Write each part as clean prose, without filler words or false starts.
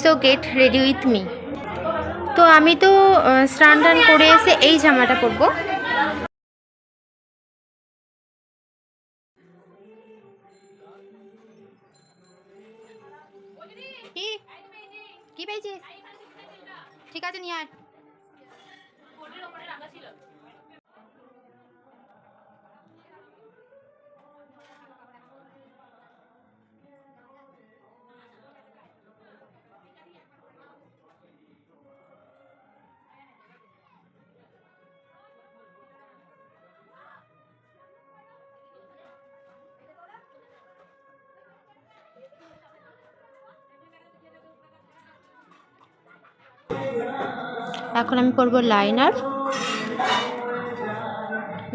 So get ready with me. তো আমি তো স্নান টান করে এসে এই জামাটা পরবো। কি পেয়েছিস? ঠিক আছে নিয়ে আয়। এখন আমি পরবো লাইনার।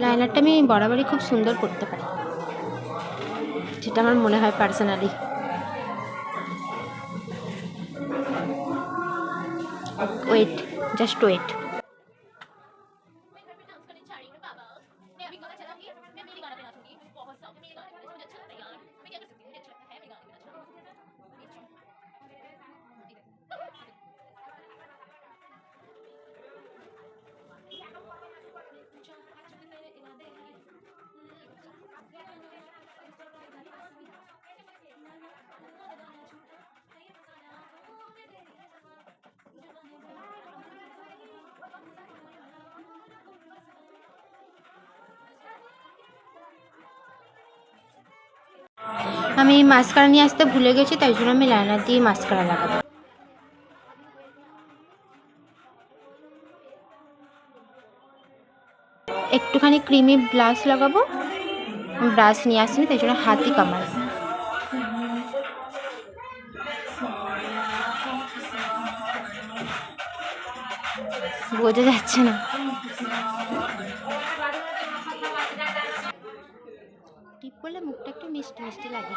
লাইনারটা আমি বরাবরই খুব সুন্দর করতে পারি, যেটা আমার মনে হয় পার্সোনালি। Wait, just wait. আমি মাস্কারা নিয়ে আসতে ভুলে গেছি, তাই জন্য আমি লাইনার দিয়ে মাস্কারা লাগাবো। একটুখানি ক্রিমি ব্লাশ লাগাবো। ব্রাশ নিয়ে আসিনি, তাই জন্য হাতই কামাল। বোঝা যাচ্ছে না। টিপ করলে মুখটা একটু মিষ্টি মিষ্টি লাগে।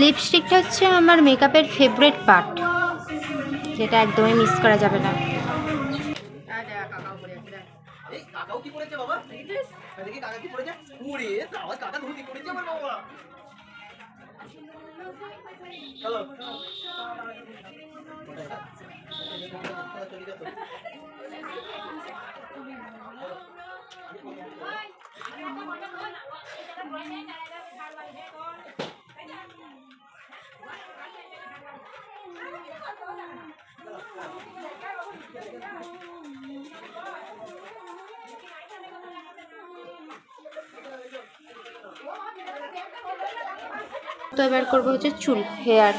লিপস্টিকটা হচ্ছে আমার মেকআপের ফেভারিট পার্ট, যেটা একদমই মিস করা যাবে না। তো এবার করবো হচ্ছে চুল, হেয়ার।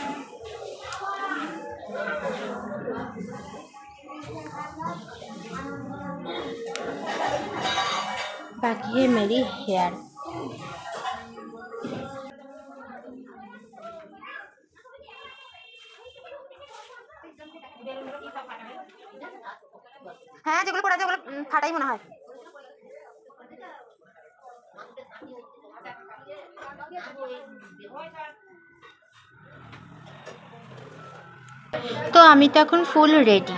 बाकी है मेरी हेयर। হ্যাঁ, যেগুলো পড়া যায় ওগুলো ফাটাই মনে হয়। তো আমি তো এখন ফুল রেডি।